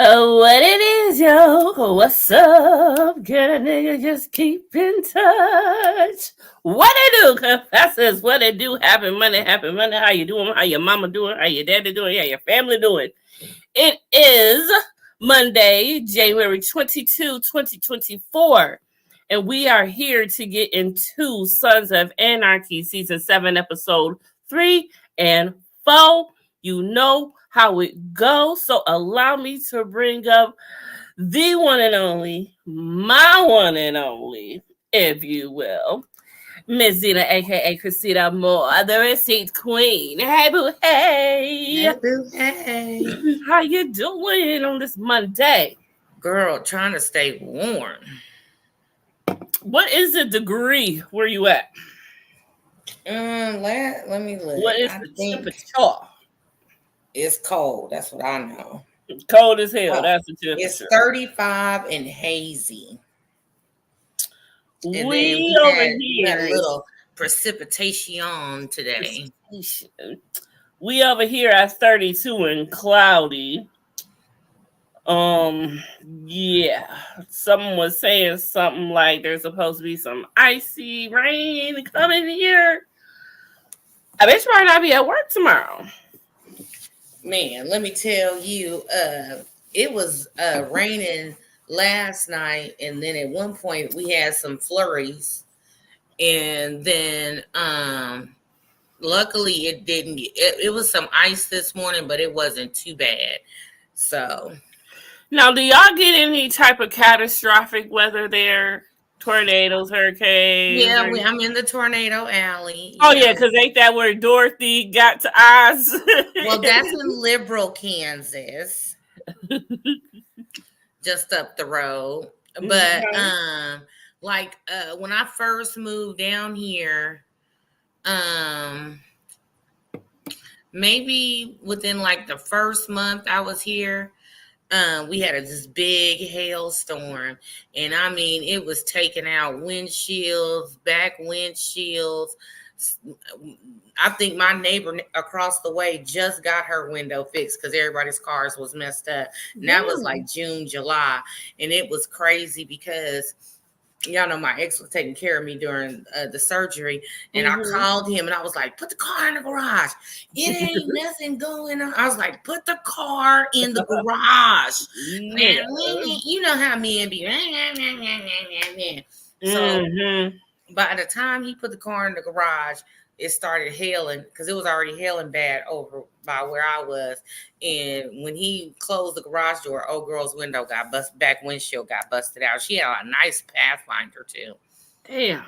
Oh, what it is, yo? What's up? Can a nigga just keep in touch? What it do, confessors? What it do? Happy Monday, happy Monday. How you doing? How your mama doing? How your daddy doing? How your family doing? It is Monday, January 22, 2024. And we are here to get into Sons of Anarchy, Season 7, Episode 3 and 4. You know how it goes. So allow me to bring up the one and only, my one and only, if you will, Miss Zena, aka Christina Moore, the receipt queen. Hey, boo, hey. Hey, boo, hey. How you doing on this Monday? Girl, trying to stay warm. What is the degree where you at? Let me look. What is the temperature? It's cold. That's what I know. Cold as hell. That's the temperature. It's 35 and hazy. And we over here had a little precipitation today. We over here at 32 and cloudy. Yeah. Someone was saying something like there's supposed to be some icy rain coming here. I bet you might not be at work tomorrow. Man, let me tell you, it was raining last night, and then at one point we had some flurries, and then luckily it didn't. It was some ice this morning, but it wasn't too bad. So now, do y'all get any type of catastrophic weather there? Tornadoes, hurricanes? Yeah, I'm in the tornado alley. Oh, yeah, because ain't that where Dorothy got to Oz? Well, that's in Liberal, Kansas. Just up the road. But, when I first moved down here, maybe within, the first month I was here, we had this big hailstorm, and I mean, it was taking out windshields, back windshields. I think my neighbor across the way just got her window fixed because everybody's cars was messed up. And that was like June, July, and it was crazy because y'all know my ex was taking care of me during the surgery, and I called him and I was like, put the car in the garage. It ain't nothing going on. I was like, put the car in the garage. Man, you know how men be. So by the time he put the car in the garage, it started hailing because it was already hailing bad over by where I was. And when he closed the garage door, old girl's window got busted, back windshield got busted out. She had a nice Pathfinder too. Damn.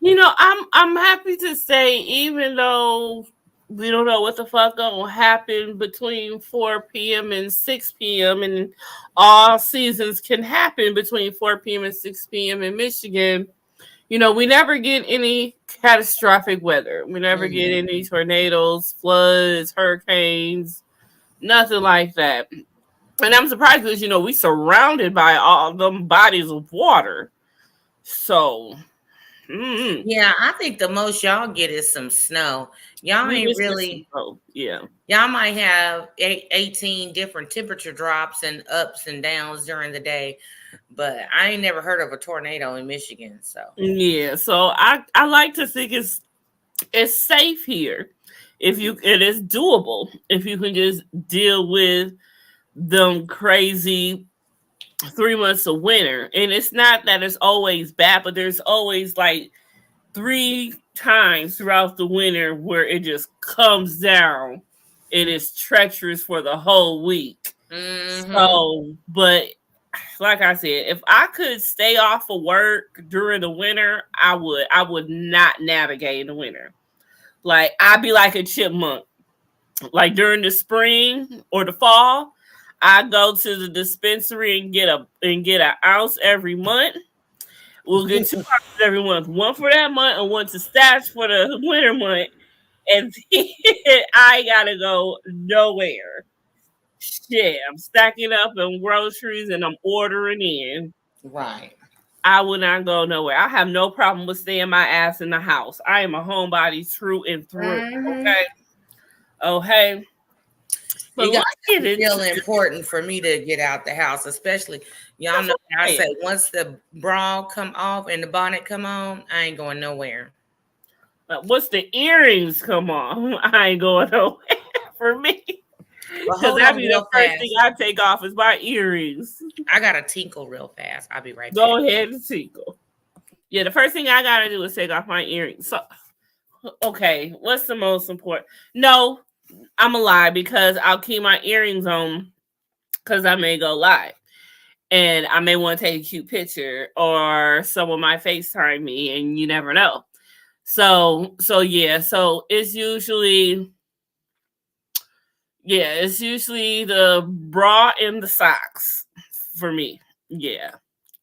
You know, I'm happy to say, even though we don't know what the fuck gonna happen between 4 p.m. and 6 p.m. and all seasons can happen between 4 p.m. and 6 p.m. in Michigan. You know, we never get any catastrophic weather. We never get any tornadoes, floods, hurricanes, nothing like that. And I'm surprised because, you know, we surrounded by all them bodies of water. So, yeah, I think the most y'all get is some snow. Y'all ain't really, y'all might have 18 different temperature drops and ups and downs during the day. But I ain't never heard of a tornado in Michigan. So yeah, so I like to think it's safe here. It is doable if you can just deal with them crazy 3 months of winter. And it's not that it's always bad, but there's always like 3 times throughout the winter where it just comes down. It is treacherous for the whole week. So, but like I said, if I could stay off of work during the winter, I would not navigate in the winter. Like, I'd be like a chipmunk. Like during the spring or the fall, I go to the dispensary and get an ounce every month. We'll get 2 ounces every month, one for that month and one to stash for the winter month. And then I gotta go nowhere. Shit, I'm stacking up on groceries and I'm ordering in. Right. I will not go nowhere. I have no problem with staying my ass in the house. I am a homebody through and through. Okay. Oh, hey. But It got like to it, feel important for me to get out the house, especially y'all know how I say once the bra come off and the bonnet come on, I ain't going nowhere. Once the earrings come on, I ain't going nowhere for me. But Because hold that'd on be the real first fast. thing I take off is my earrings. I gotta tinkle real fast. I'll be right back. Go ahead and tinkle. Yeah, the first thing I gotta do is take off my earrings. So, okay, what's the most important? No, I'm a lie because I'll keep my earrings on because I may go live. And I may want to take a cute picture or someone might FaceTime me and you never know. So it's usually the bra and the socks for me. Yeah.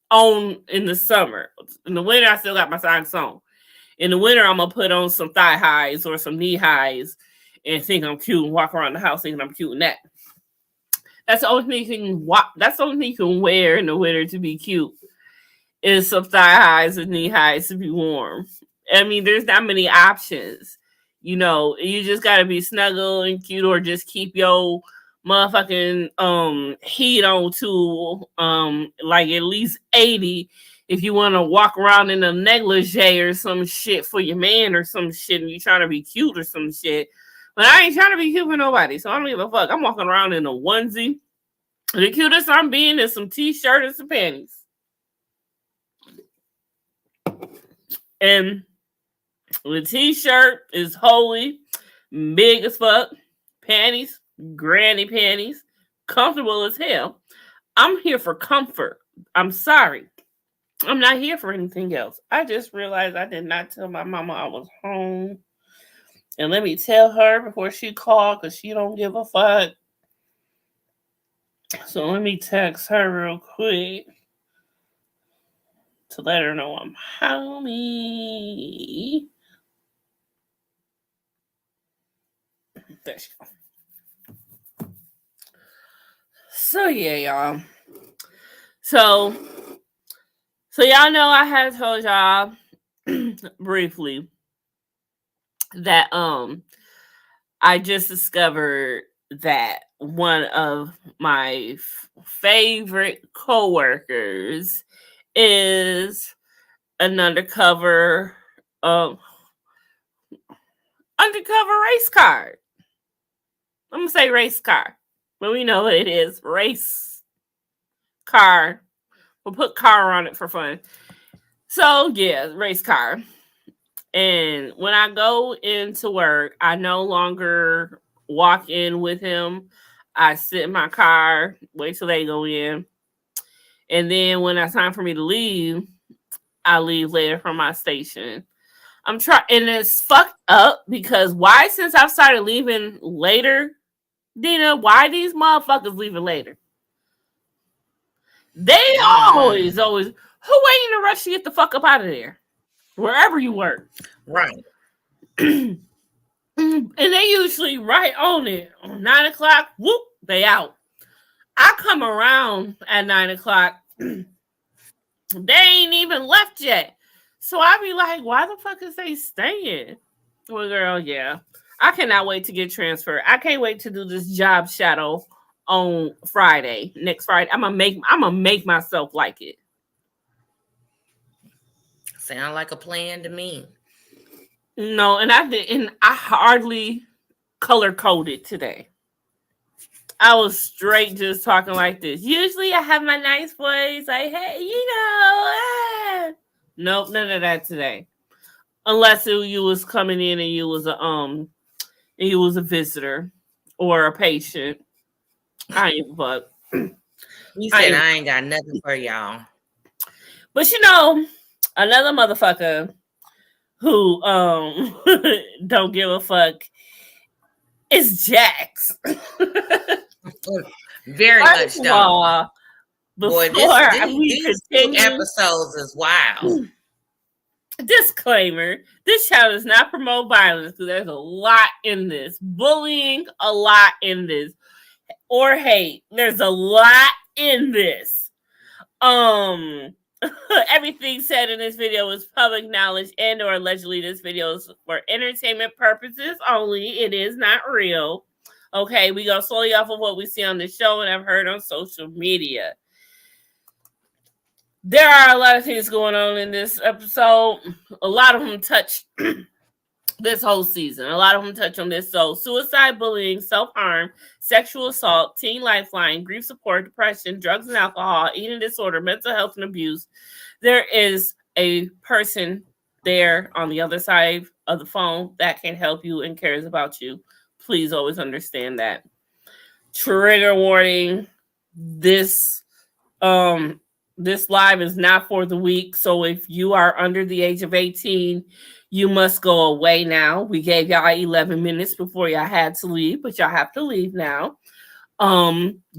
On in the summer. In the winter I still got my socks on. In the winter I'm gonna put on some thigh highs or some knee highs and think I'm cute and walk around the house thinking I'm cute in that. That's the only thing that's the only thing you can wear in the winter to be cute is some thigh highs and knee highs to be warm. I mean, there's not many options. You know, you just gotta be snuggle and cute or just keep your motherfucking heat on to like at least 80 if you want to walk around in a negligee or some shit for your man or some shit and you trying to be cute or some shit. But I ain't trying to be cute for nobody, so I don't give a fuck. I'm walking around in a onesie. The cutest I'm being is some t-shirt and some panties. And the t-shirt is holy, big as fuck. Panties, granny panties, comfortable as hell. I'm here for comfort. I'm sorry. I'm not here for anything else. I just realized I did not tell my mama I was home. And let me tell her before she called because she don't give a fuck. So let me text her real quick to let her know I'm homie. There she go. So yeah, y'all. So y'all know I had told y'all briefly that I just discovered that one of my favorite coworkers is an undercover race car. I'm gonna say race car, but we know what it is. Race car. We'll put car on it for fun. So yeah, race car. And when I go into work, I no longer walk in with him. I sit in my car, wait till they go in. And then when it's time for me to leave, I leave later from my station. I'm trying, and it's fucked up because why, since I've started leaving later, Dina, why these motherfuckers leaving later? They always, who waiting to rush to get the fuck up out of there? Wherever you work. Right. And they usually right on it. 9 o'clock, whoop, they out. I come around at 9 o'clock. They ain't even left yet. So I be like, why the fuck is they staying? Well, girl, yeah. I cannot wait to get transferred. I can't wait to do this job shadow on Friday. Next Friday. I'm gonna make myself like it. Sound like a plan to me. No, and I hardly color coded today. I was straight just talking like this. Usually I have my nice voice, like, hey, Nope, none of that today. Unless you was coming in and you was a visitor or a patient. I ain't fuck. You said I ain't got nothing for y'all. But another motherfucker who don't give a fuck is Jax. Very much so. Boy, these episodes is wild. Disclaimer: this channel does not promote violence because there's a lot in this. Bullying, a lot in this. Or hate. There's a lot in this. Everything said in this video is public knowledge and or allegedly this video is for entertainment purposes only. It is not real. Okay, we go slowly off of what we see on the show and I've heard on social media. There are a lot of things going on in this episode. A lot of them touch this whole season. A lot of them touch on this. So, suicide, bullying, self-harm, sexual assault, teen lifeline, grief support, depression, drugs and alcohol, eating disorder, mental health and abuse. There is a person there on the other side of the phone that can help you and cares about you. Please always understand that. Trigger warning. Um this live is not for the weak. So if you are under the age of 18, you must go away now. We gave y'all 11 minutes before y'all had to leave, but y'all have to leave now.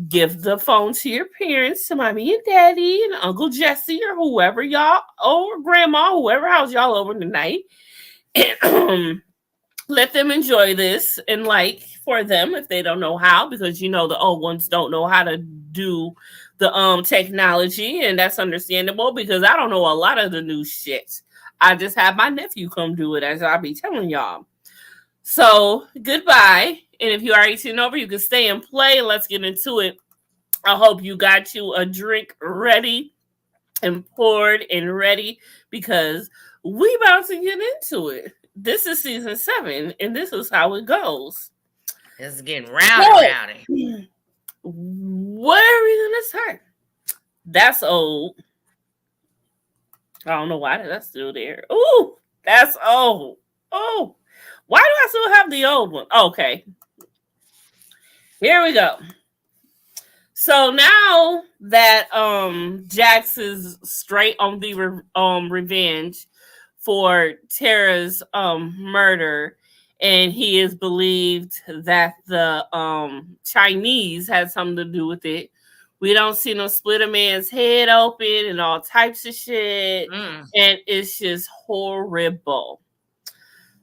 Give the phone to your parents, to mommy and daddy and Uncle Jesse or whoever y'all, or grandma, whoever house y'all over tonight. And let them enjoy this, and like for them if they don't know how, because you know the old ones don't know how to do the technology, and that's understandable because I don't know a lot of the new shit. I just have my nephew come do it, as I'll be telling y'all. So goodbye, and if you are 18 over, you can stay and play, and let's get into it. I hope you got you a drink ready and poured and ready, because we about to get into it. This is season 7, and this is how it goes. It's getting rowdy. Where are we gonna start? That's old. I don't know why that's still there. Ooh, that's old. Oh, why do I still have the old one? Okay, here we go. So now that Jax is straight on the revenge for Tara's murder, and he is believed that the Chinese had something to do with it. We don't see no split a man's head open and all types of shit, and it's just horrible.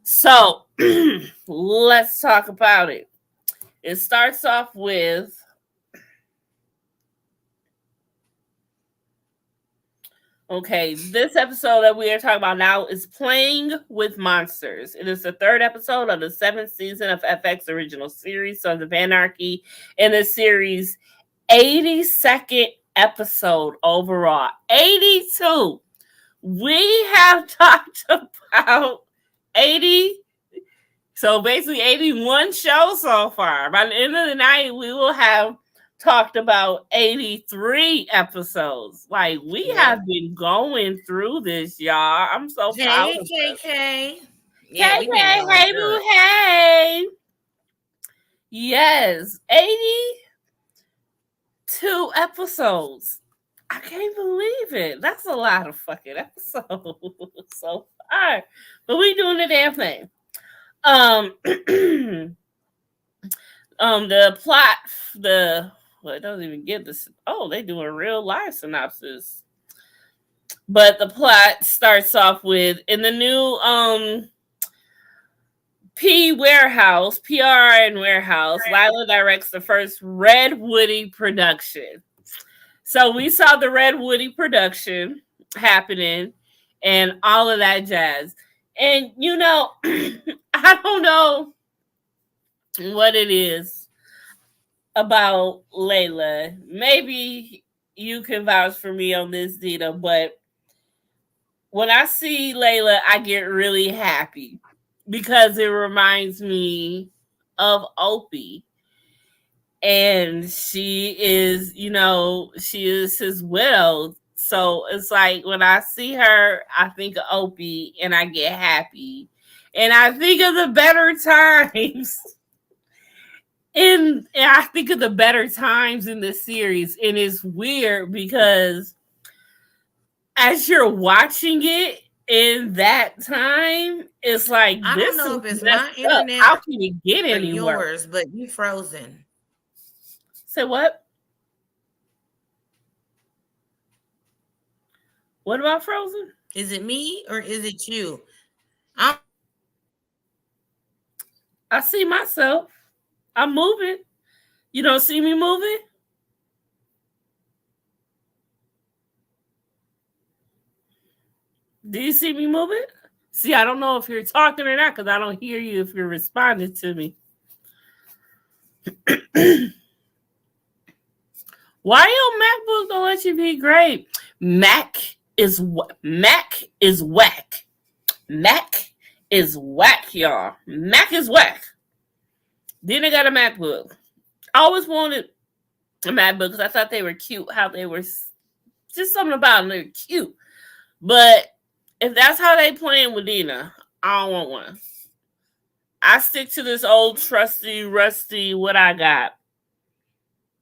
So let's talk about it. It starts off with this episode that we are talking about now is Playing with Monsters. It is the 3rd episode of the 7th season of FX original series, Sons of Anarchy, and the series' 82nd episode overall. 82. We have talked about 80, so basically 81 shows so far. By the end of the night, we will have talked about 83 episodes. Like, we have been going through this, y'all. I'm so proud of us. KK. Yeah, KK, hey, boo, hey. Yes, 82 episodes. I can't believe it. That's a lot of fucking episodes so far. But we doing the damn thing. The plot, it doesn't even give this. Oh, they do a real live synopsis. But the plot starts off with, in the new PRN warehouse, Lila directs the first Red Woody production. So we saw the Red Woody production happening and all of that jazz. And you know, I don't know what it is about Layla. Maybe you can vouch for me on this, Dita, but when I see Layla, I get really happy because it reminds me of Opie. And she is, she is his widow. So it's like when I see her, I think of Opie and I get happy. And I think of the better times. And I think of the better times in this series. And it's weird because as you're watching it in that time, it's like, I this don't know is if it's my internet. How can it get anywhere? Yours, but you frozen. Say what? What about Frozen? Is it me or is it you? I see myself. I'm moving. You don't see me moving? Do you see me moving? See, I don't know if you're talking or not because I don't hear you if you're responding to me. Why your MacBook don't let you be great? Mac is whack. Mac is whack, y'all. Mac is whack. Then I got a MacBook. I always wanted a MacBook because I thought they were cute. How they were just something about them. They're cute. But if that's how they playing with Dina, I don't want one. I stick to this old trusty, rusty. What I got?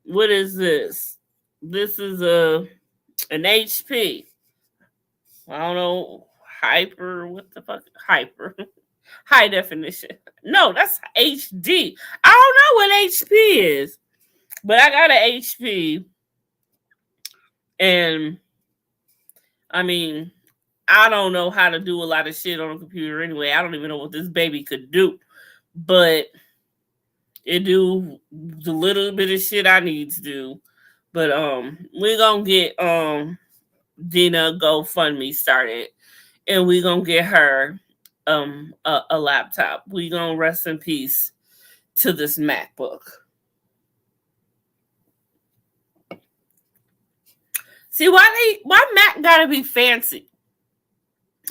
What is this? This is an HP. I don't know. Hyper. What the fuck? Hyper. High definition. No, that's HD. I don't know what HP is. But I got an HP. And I mean, I don't know how to do a lot of shit on a computer anyway. I don't even know what this baby could do. But it do the little bit of shit I need to do. But we're gonna get Dina GoFundMe started, and we're gonna get her a laptop. We gonna rest in peace to this MacBook. See why Mac gotta be fancy?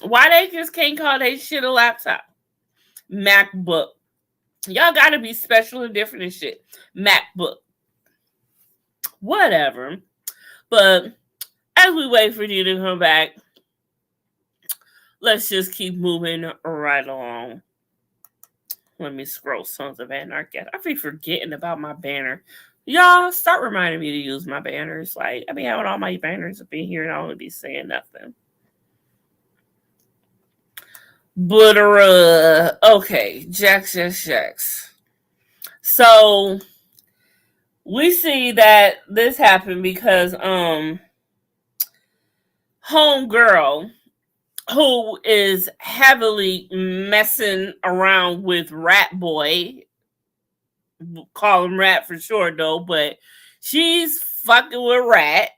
Why they just can't call they shit a laptop? MacBook. Y'all gotta be special and different and shit. MacBook. Whatever. But as we wait for you to come back, let's just keep moving right along. Let me scroll Sons of Anarchy. I be forgetting about my banner. Y'all start reminding me to use my banners. Like, I be having all my banners up in here and I don't be saying nothing. But okay, Jax. So we see that this happened because homegirl who is heavily messing around with Rat Boy, call him Rat for short though, but she's fucking with Rat,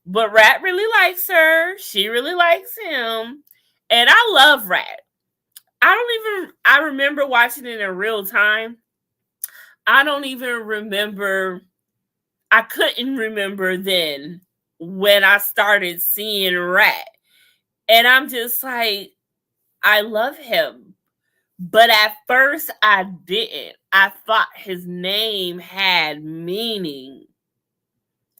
but Rat really likes her. She really likes him, and I love Rat. I remember watching it in real time. I don't even remember. I couldn't remember then when I started seeing Rat. And I'm just like, I love him. But at first I didn't. I thought his name had meaning.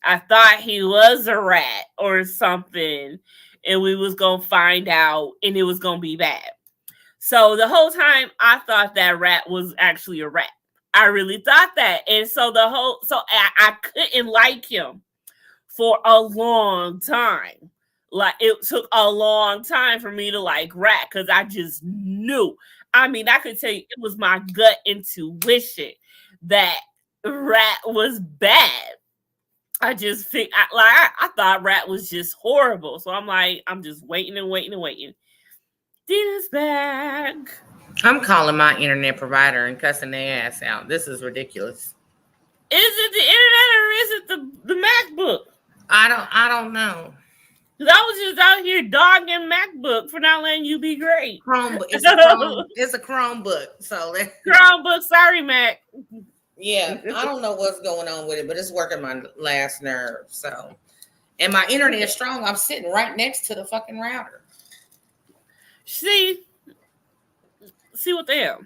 I thought he was a rat or something. And we was going to find out and it was going to be bad. So the whole time I thought that Rat was actually a rat. I really thought that. And so I couldn't like him for a long time. Like, it took a long time for me to like Rat because I just knew. I mean, I could tell you it was my gut intuition that Rat was bad. I just think I thought Rat was just horrible. So I'm like, I'm just waiting. Dina's back. I'm calling my internet provider and cussing their ass out. This is ridiculous. Is it the internet or is it the MacBook? I don't know. Because I was just out here dogging MacBook for not letting you be great. Chromebook. It's a Chromebook. So Chromebook, sorry, Mac. Yeah, I don't know what's going on with it, but it's working my last nerve. So, and my internet is strong. I'm sitting right next to the fucking router. See what they have.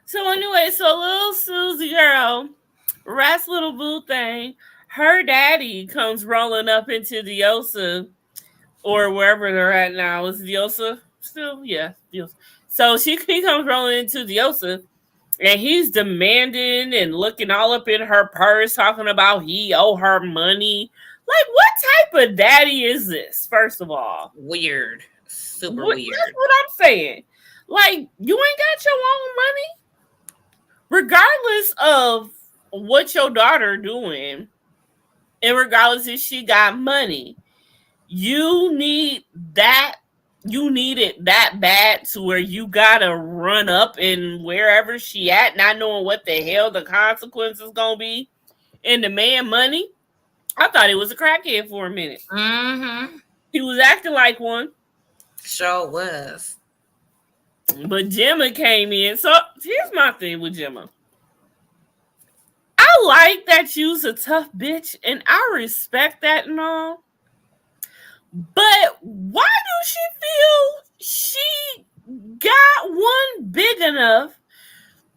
So anyway, little Susie girl, Rat's little boo thing, her daddy comes rolling up into Diosa or wherever they're at now. Is Diosa still? Yeah, Diosa. So he comes rolling into Diosa and he's demanding and looking all up in her purse, talking about he owe her money. Like, what type of daddy is this, first of all? Weird. Super weird. That's what I'm saying. Like, you ain't got your own money? Regardless of what your daughter doing, and regardless if she got money, you need it that bad to where you gotta run up in wherever she at, not knowing what the hell the consequences gonna be, and demand money. I thought he was a crackhead for a minute. Mm-hmm. He was acting like one. Sure was. But Gemma came in. So here's my thing with Gemma. like that you's a tough bitch, and I respect that and all. But why do she feel she got one big enough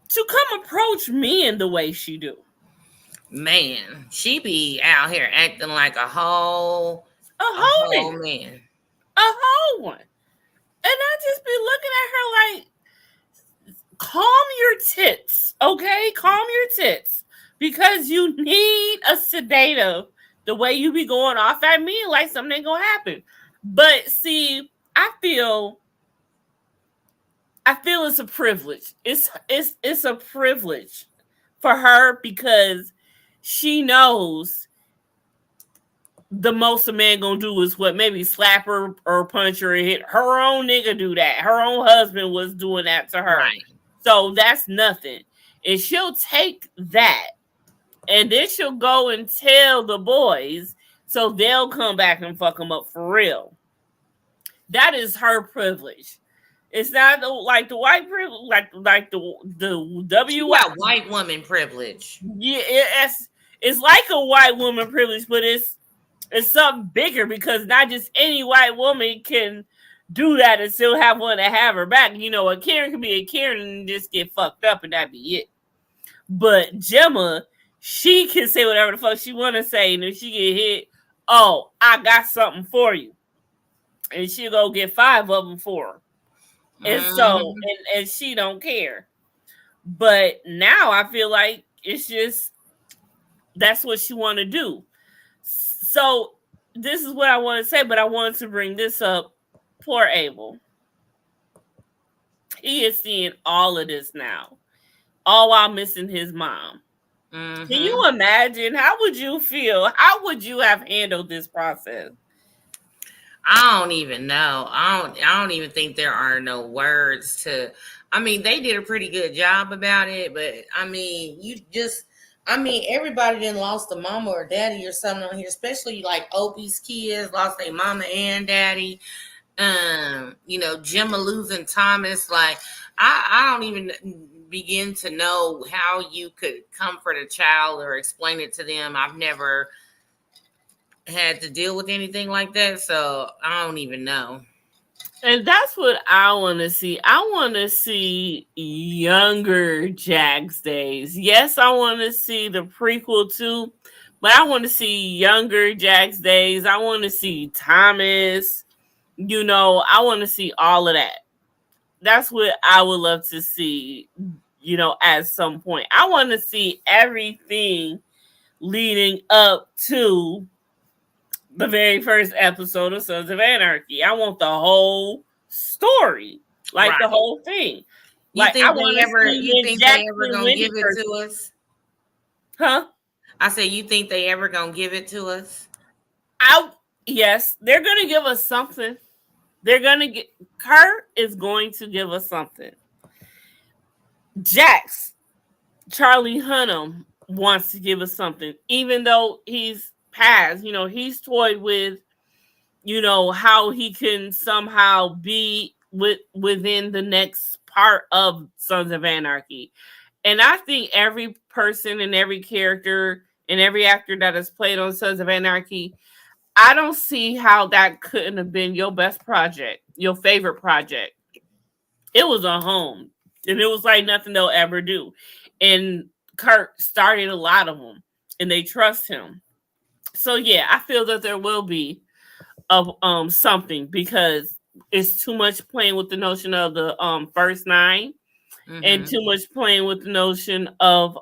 to come approach men the way she do? Man, she be out here acting like A a whole whole nigga. man. A whole one. And I just be looking at her like, calm your tits, okay? Calm your tits. Because you need a sedative the way you be going off at me like something ain't gonna happen. But see, I feel it's a privilege. It's a privilege for her because she knows the most a man gonna do is what, maybe slap her or punch her or hit her own nigga do that. Her own husband was doing that to her. Right. So that's nothing. And she'll take that and then she'll go and tell the boys so they'll come back and fuck them up for real. That is her privilege. It's not like the white privilege, like the She WY. got white woman privilege. Yeah, it's like a white woman privilege, but it's something bigger because not just any white woman can do that and still have one to have her back. You know, a Karen can be a Karen and just get fucked up and that be it. But Gemma, she can say whatever the fuck she want to say, and if she get hit, oh, I got something for you, and she'll go get 5 of them for her. And so, and she don't care. But now I feel like it's just that's what she want to do. So this is what I want to say, but I wanted to bring this up. Poor Abel. He is seeing all of this now, all while missing his mom. Can you imagine? How would you feel? How would you have handled this process? I don't even know. I don't even think there are no words to. I mean, they did a pretty good job about it, but I mean, everybody done lost a mama or daddy or something on here, especially like Opie's kids lost their mama and daddy. Gemma losing Thomas. Like, I don't even begin to know how you could comfort a child or explain it to them. I've never had to deal with anything like that, so I don't even know. And that's what I want to see. I want to see younger Jack's days. Yes, I want to see the prequel too, but I want to see younger Jack's days. I want to see Thomas. I want to see all of that. That's what I would love to see, at some point. I want to see everything leading up to the very first episode of Sons of Anarchy. I want the whole story, like the whole thing. You like think I want to see you think they ever gonna give it to us? Huh? I said, you think they ever gonna give it to us? Yes, they're gonna give us something. They're gonna get Kurt is going to give us something. Jax, Charlie Hunnam wants to give us something, even though he's passed. He's toyed with, how he can somehow be within the next part of Sons of Anarchy. And I think every person and every character and every actor that has played on Sons of Anarchy, I don't see how that couldn't have been your best project, your favorite project. It was a home, and it was like nothing they'll ever do. And Kurt started a lot of them, and they trust him. So yeah, I feel that there will be something because it's too much playing with the notion of the first 9 and too much playing with the notion of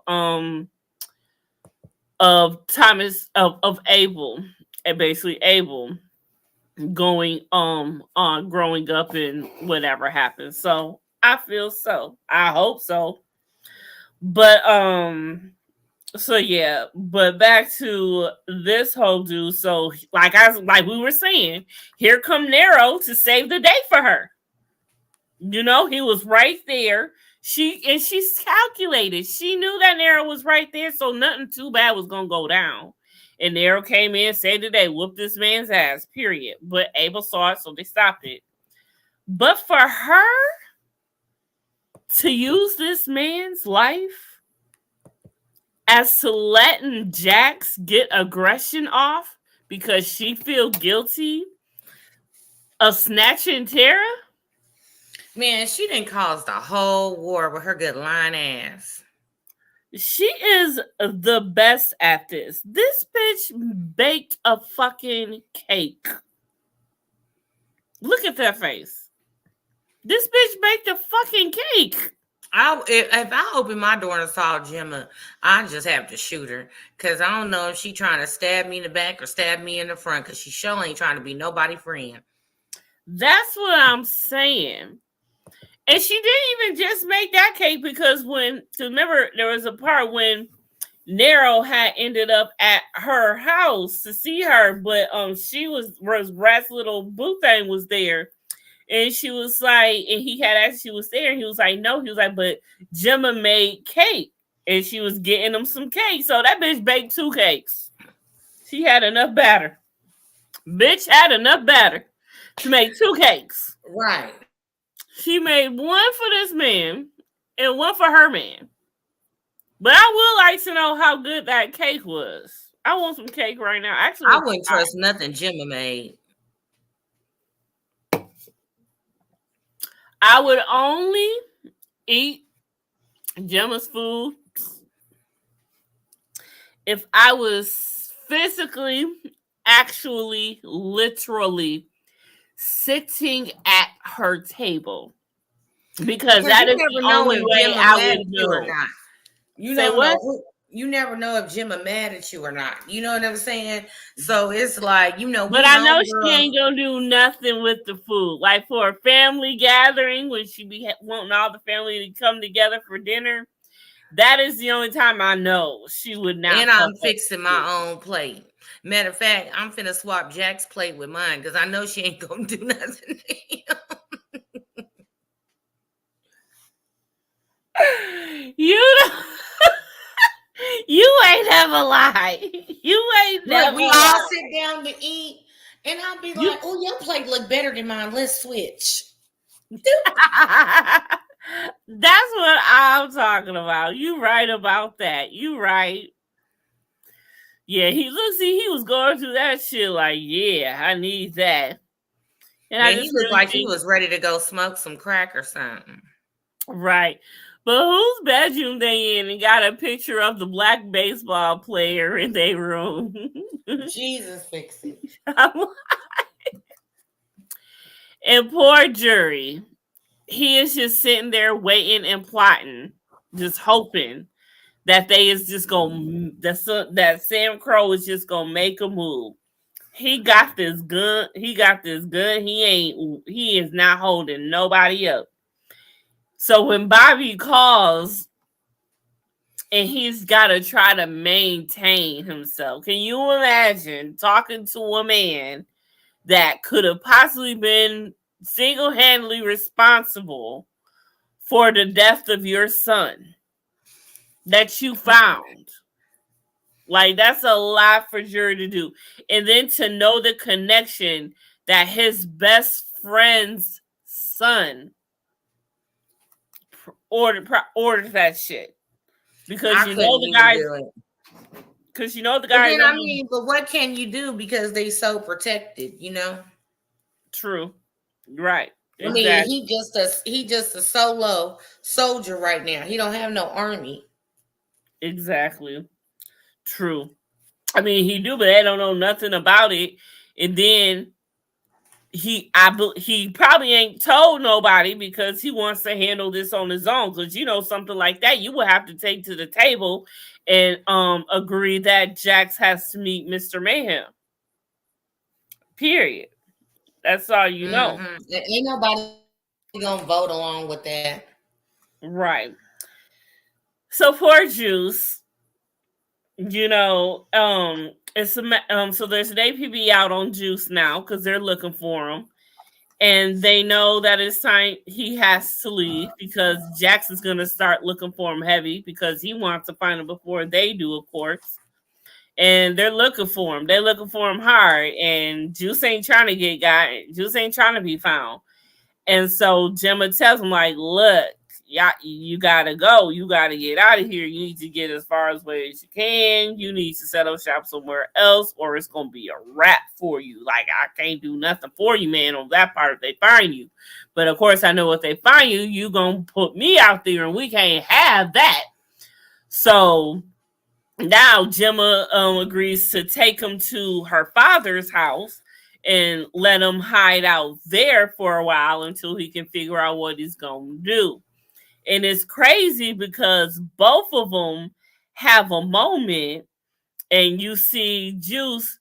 Thomas of Abel, and basically Abel going on growing up and whatever happens. So I feel so. I hope so. But so yeah, but back to this whole dude. So like we were saying, here come Nero to save the day for her. He was right there. She's calculated. She knew that Nero was right there, so nothing too bad was gonna go down. And Nero came in, saved the day, whooped this man's ass, period. But Abel saw it, so they stopped it. But for her to use this man's life as to letting Jax get aggression off because she feel guilty of snatching Tara. Man, she didn't cause the whole war with her good lying ass. She is the best at this. This bitch baked a fucking cake. Look at that face. This bitch baked a fucking cake. If I open my door and saw Gemma, I just have to shoot her because I don't know if she trying to stab me in the back or stab me in the front because she sure ain't trying to be nobody friend. That's what I'm saying. And she didn't even just make that cake because remember there was a part when Nero had ended up at her house to see her, but she was Rat's little boo thing was there. And she was like, and he had asked she was there, and he was like, no, he was like, but Gemma made cake, and she was getting them some cake. So that bitch baked 2 cakes. She had enough batter. Bitch had enough batter to make 2 cakes. Right. She made one for this man and one for her man. But I would like to know how good that cake was. I want some cake right now. Actually, I wouldn't trust nothing Gemma made. I would only eat Gemma's food if I was physically, actually, literally sitting at her table. Because that is the only way I would know. You never know if Gemma mad at you or not. You know what I'm saying? So it's like, But I know she ain't gonna do nothing with the food. Like for a family gathering, when she be wanting all the family to come together for dinner, that is the only time I know she would not. And I'm fixing my own plate. Matter of fact, I'm finna swap Jack's plate with mine because I know she ain't gonna do nothing to him. You ain't never lied. You ain't never. We all sit down to eat, and I'll be like, "Oh, your plate look better than mine. Let's switch." That's what I'm talking about. You right about that. You right. Yeah, he was going through that shit like, yeah, I need that. And he looked like he was ready to go smoke some crack or something. Right. But whose bedroom they in and got a picture of the black baseball player in their room? Jesus fix it. And poor Jury, he is just sitting there waiting and plotting, just hoping that they is just gonna that Sam Crow is just gonna make a move. He got this gun. He is not holding nobody up. So when Bobby calls and he's got to try to maintain himself, can you imagine talking to a man that could have possibly been single-handedly responsible for the death of your son that you found? Like, that's a lot for Jury to do. And then to know the connection that his best friend's son ordered that shit. Because you know the guy. Because you know the guy. But what can you do because they so protected, True. Right. Exactly. I mean, he just a solo soldier right now. He don't have no army. Exactly. True. I mean, he do, but they don't know nothing about it. And then he probably ain't told nobody because he wants to handle this on his own. Because something like that, you would have to take to the table and agree that Jax has to meet Mr. Mayhem. Period. That's all you know. Ain't nobody gonna vote along with that. Right. So poor Juice, it's so there's an APB out on Juice now because they're looking for him, and they know that it's time he has to leave because Jax is gonna start looking for him heavy because he wants to find him before they do, of course. And they're looking for him. They're looking for him hard, and Juice ain't trying to get got. Juice ain't trying to be found. And so Gemma tells him, like, look, yeah, you gotta go. You gotta get out of here. You need to get as far away as you can. You need to set up shop somewhere else, or it's gonna be a wrap for you. Like, I can't do nothing for you, man, on that part if they find you. But of course, I know if they find you, you gonna put me out there, and we can't have that. So now Gemma agrees to take him to her father's house and let him hide out there for a while until he can figure out what he's going to do. And it's crazy because both of them have a moment, and you see Juice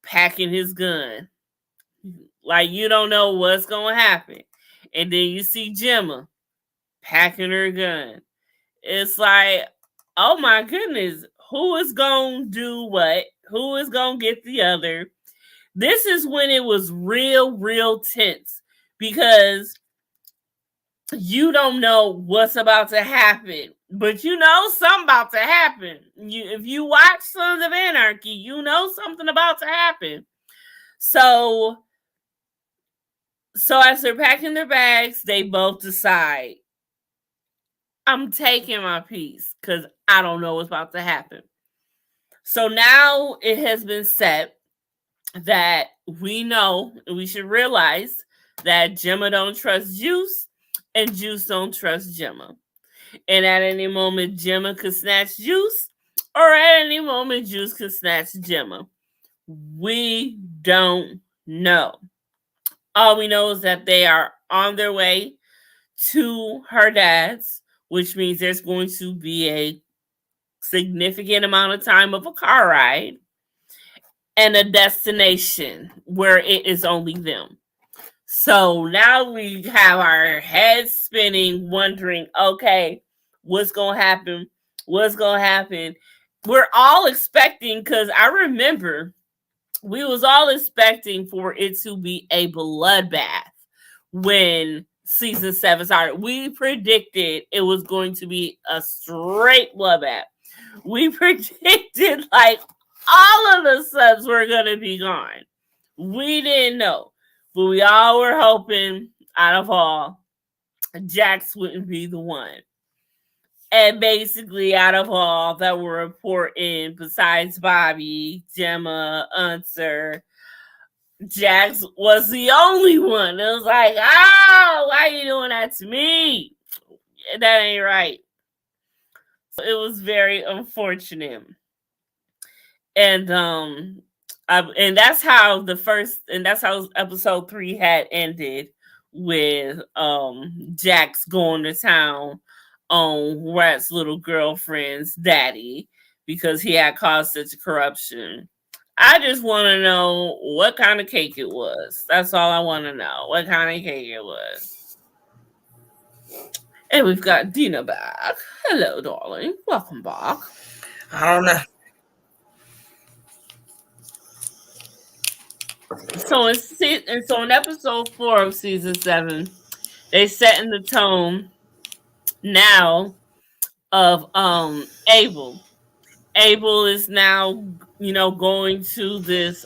packing his gun. Like, you don't know what's going to happen. And then you see Gemma packing her gun. It's like, oh my goodness, who is going to do what? Who is going to get the other? This is when it was real tense, because you don't know what's about to happen, but you know something about to happen. If you watch Sons of Anarchy, you know something about to happen. So as they're packing their bags, they both decide, I'm taking my piece because I don't know what's about to happen. So now it has been set that we know, and we should realize that Gemma don't trust Juice, and Juice don't trust Gemma. And at any moment, Gemma could snatch Juice, or at any moment, Juice could snatch Gemma. We don't know. All we know is that they are on their way to her dad's, which means there's going to be a significant amount of time of a car ride and a destination where it is only them. So now we have our heads spinning, wondering, okay, what's going to happen? What's going to happen? We're all expecting, because I remember we was all expecting for it to be a bloodbath when season 7 started. We predicted it was going to be a straight bloodbath. We predicted like all of the subs were going to be gone. We didn't know, but we all were hoping, out of all, Jax wouldn't be the one. And basically, out of all that were important, besides Bobby, Gemma, Unser, Jax was the only one. It was like, oh, why are you doing that to me? That ain't right. So it was very unfortunate. And that's how episode 3 had ended, with Jax going to town on Rat's little girlfriend's daddy because he had caused such a corruption. I just want to know what kind of cake it was. That's all I want to know. What kind of cake it was. And we've got Dina back. Hello, darling. Welcome back. I don't know. So in episode 4 of season 7, they set in the tone now of Abel. Abel is now, going to this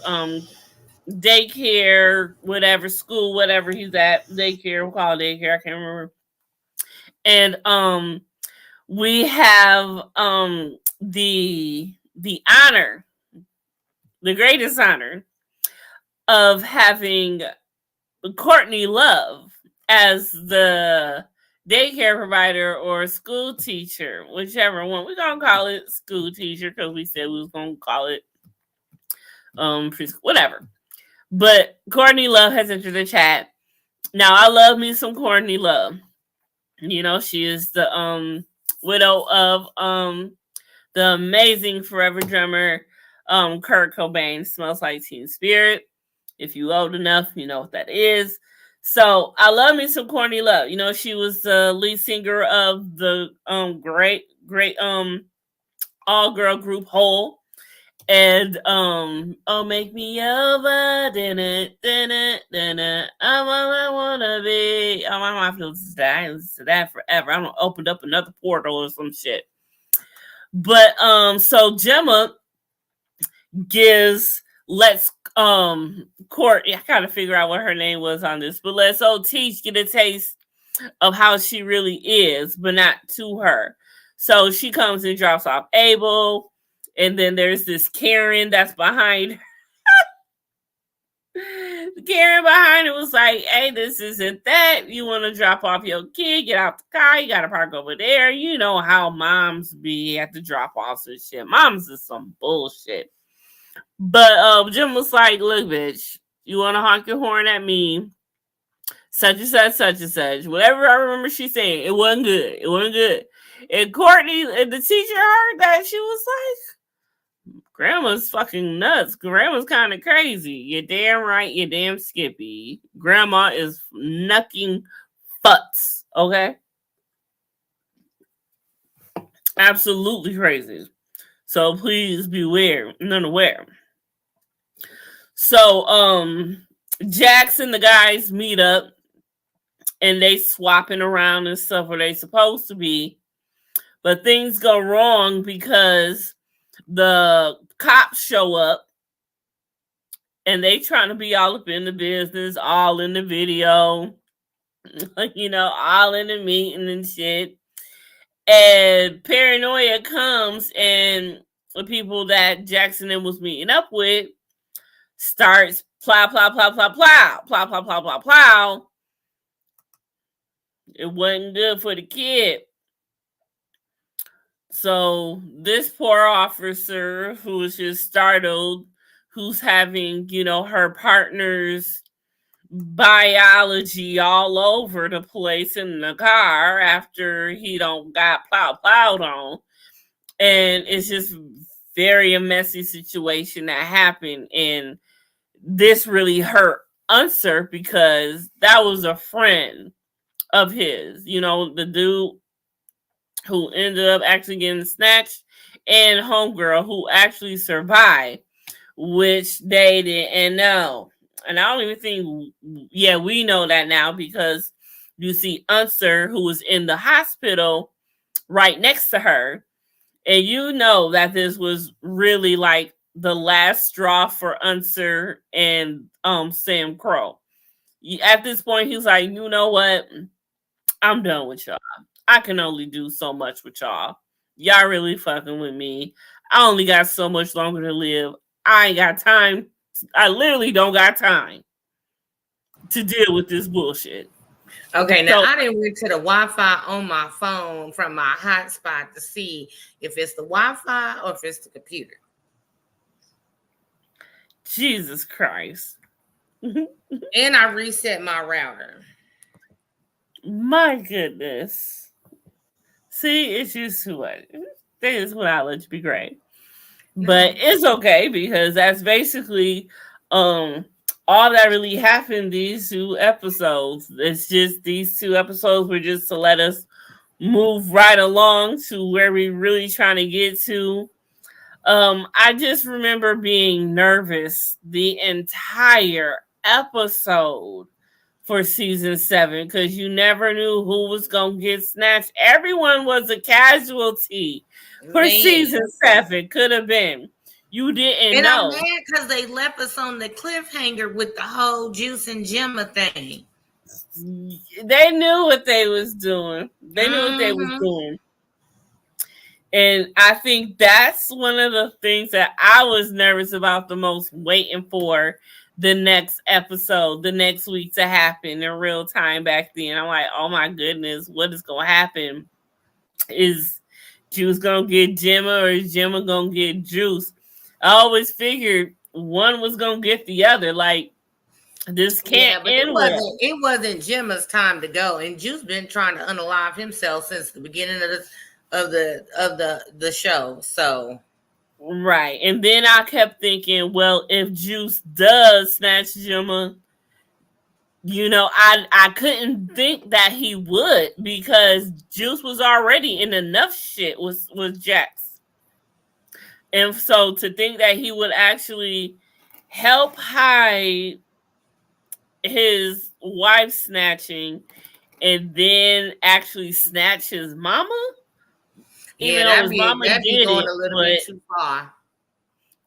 daycare, whatever school, whatever he's at, daycare, we'll call it daycare, I can't remember. And we have the honor, the greatest honor of having Courtney Love as the daycare provider or school teacher, whichever one. We're gonna call it school teacher because we said we was gonna call it preschool, whatever. But Courtney Love has entered the chat. Now I love me some Courtney Love. She is the widow of the amazing forever drummer Kurt Cobain. Smells Like Teen Spirit. If you old enough, you know what that is. So I love me some Courtney Love. She was the lead singer of the great all girl group Hole. And oh, make me over, I'm all I wanna be. Oh, my mom feels that. I listen to that forever. I don't opened up another portal or some shit. But so Gemma lets Court, I gotta figure out what her name was on this, but let's old Teach get a taste of how she really is, but not to her. So she comes and drops off Abel, and then there's this Karen that's behind Karen behind it was like, hey, this isn't that. You want to drop off your kid, get out the car, you got to park over there. You know how moms be at the drop offs and shit. Moms is some bullshit. But Jim was like, look, bitch, you want to honk your horn at me, such and such, such and such. Whatever I remember she saying, it wasn't good. It wasn't good. And Courtney, and the teacher heard that. She was like, Grandma's fucking nuts. Grandma's kind of crazy. You're damn right. You're damn Skippy. Grandma is knucking futs. Okay? Absolutely crazy. So please beware and unaware. So, Jax and the guys meet up and they swapping around and stuff where they supposed to be. But things go wrong because the cops show up and they trying to be all up in the business, all in the video, you know, all in the meeting and shit. And paranoia comes and the people that Jackson was meeting up with starts plow, plow, plow, plow, plow, plow, plow, plow, plow, plow. It wasn't good for the kid. So this poor officer who was just startled, who's having, you know, her partner's biology all over the place in the car after he don't got plowed on. And it's just very a messy situation that happened. And this really hurt Unser because that was a friend of his, you know, the dude who ended up actually getting snatched, and homegirl who actually survived, which they didn't know. And I don't even think, yeah, we know that now because you see Unser, who was in the hospital right next to her, and you know that this was really like the last straw for Unser and Sam Crow. At this point, he's like, you know what? I'm done with y'all. I can only do so much with y'all. Y'all really fucking with me. I only got so much longer to live. I ain't got time. I literally don't got time to deal with this bullshit. Okay, now I didn't went to the Wi-Fi on my phone from my hotspot to see if it's the Wi-Fi or if it's the computer. Jesus Christ. And I reset my router. My goodness. See, it's just too much. This would not let you be great. But it's okay because that's basically all that really happened these 2 episodes. It's just these 2 episodes were just to let us move right along to where we really trying to get to. I just remember being nervous the entire episode for season 7 because you never knew who was gonna get snatched. Everyone was a casualty for season 7. Could have been. You didn't know. And I'm mad because they left us on the cliffhanger with the whole Juice and Gemma thing. They knew what they was doing. They knew what they was doing. And I think that's one of the things that I was nervous about the most, waiting for the next episode, the next week to happen in real time back then. I'm like, oh my goodness, what is going to happen? Is Juice going to get Gemma or is Gemma going to get Juice? I always figured one was going to get the other. Like, this can't end well. It wasn't Gemma's time to go. And Juice been trying to unalive himself since the beginning of the show. So right. And then I kept thinking, well, if Juice does snatch Gemma, you know, I couldn't think that he would because Juice was already in enough shit with Jax. And so to think that he would actually help hide his wife snatching and then actually snatch his mama? Even though his mama did it, going a little bit too far.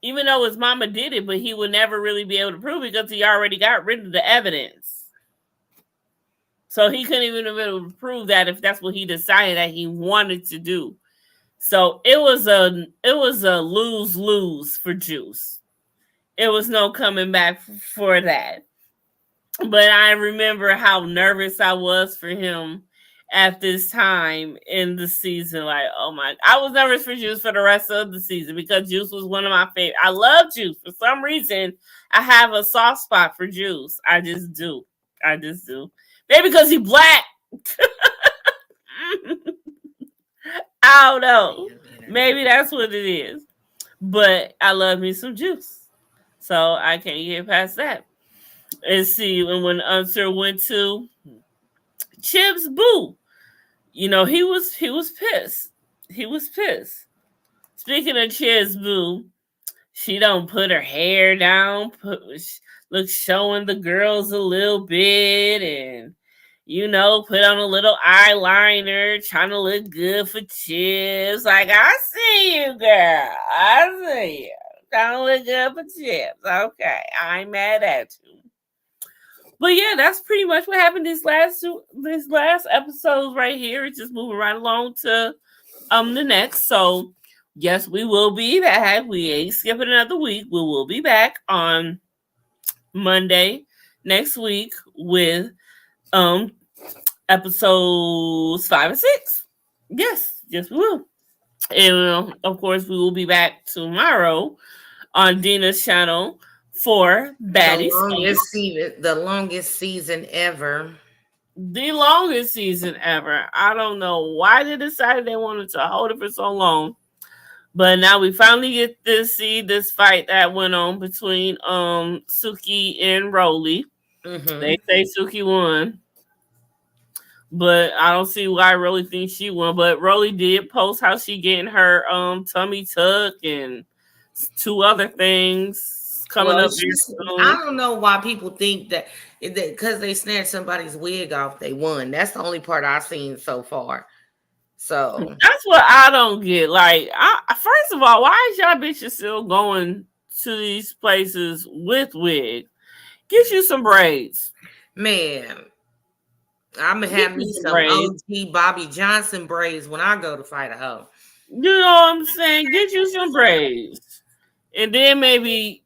Even though his mama did it, but he would never really be able to prove it because he already got rid of the evidence. So he couldn't even be able to prove that if that's what he decided that he wanted to do. So it was a lose-lose for Juice. It was no coming back for that. But I remember how nervous I was for him at this time in the season. Like, oh my, I was nervous for Juice for the rest of the season because Juice was one of my favorite. I love Juice. For some reason, I have a soft spot for Juice. I just do. Maybe because he's black. I don't know. Maybe that's what it is. But I love me some Juice. So I can't get past that. And see, when Unser went to Chip's boo, he was pissed. He was pissed. Speaking of Chip's boo, she don't put her hair down, showing the girls a little bit, and put on a little eyeliner, trying to look good for Chips. Like, I see you, girl. I see you. Trying to look good for Chips. Okay, I ain't mad at you. But yeah, that's pretty much what happened this last episode right here. It's just moving right along to the next. So yes, we will be back. We ain't skipping another week. We will be back on Monday next week with episodes 5 and 6. Yes, we will. And of course, we will be back tomorrow on Dina's channel for Baddie the longest season ever. The longest season ever. I don't know why they decided they wanted to hold it for so long. But now we finally get to see this fight that went on between Suki and Rolly. Mm-hmm. They say Suki won. But I don't see why Rolly thinks she won. But Rolly did post how she getting her tummy tuck and 2 other things coming up very soon. I don't know why people think that because they snatched somebody's wig off, they won. That's the only part I've seen so far. So that's what I don't get. Like, first of all, why is y'all bitches still going to these places with wig? Get you some braids, man. I'm gonna have me some OG Bobby Johnson braids when I go to fight a hoe. You know what I'm saying? Get you some braids, and then maybe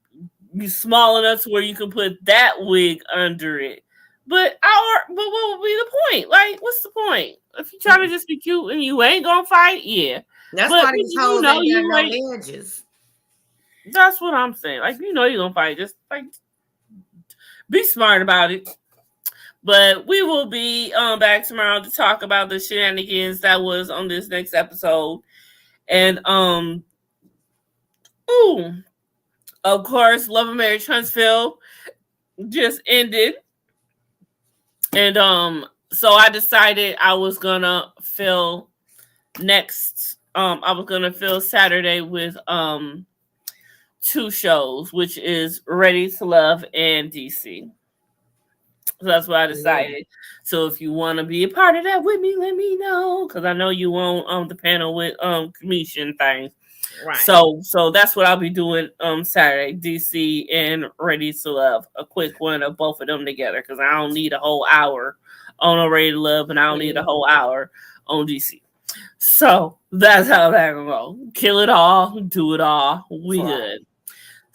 you small enough to where you can put that wig under it. But what would be the point? Like, what's the point? If you try to just be cute and you ain't gonna fight, yeah. That's why these hoes ain't got no edges. That's what I'm saying. Like, you're gonna fight. Just like be smart about it. But we will be back tomorrow to talk about the shenanigans that was on this next episode. And of course, Love and Marriage Huntsville just ended. And so I decided I was gonna fill Saturday with 2 shows, which is Ready to Love and DC. So that's what I decided. So if you want to be a part of that with me, let me know, because I know you won't the panel with commission things. Right. So that's what I'll be doing Saturday, DC and Ready to Love. A quick one of both of them together, because I don't need a whole hour on Ready to Love, and I don't need a whole hour on DC. So that's how that gonna go. Kill it all, do it all. We good.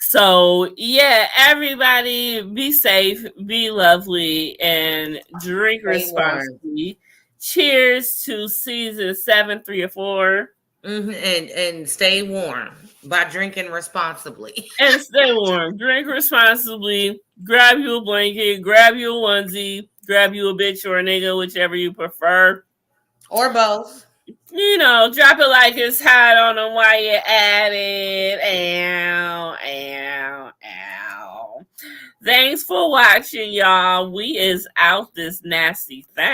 So, yeah, everybody be safe, be lovely, and drink responsibly. Cheers to season 7, 3, or 4. Mm-hmm. And stay warm by drinking responsibly. And stay warm. Drink responsibly. Grab you a blanket. Grab you a onesie. Grab you a bitch or a nigga, whichever you prefer. Or both. Drop it like it's hot on them while you're at it. Ow, ow, ow. Thanks for watching, y'all. We is out this nasty thing.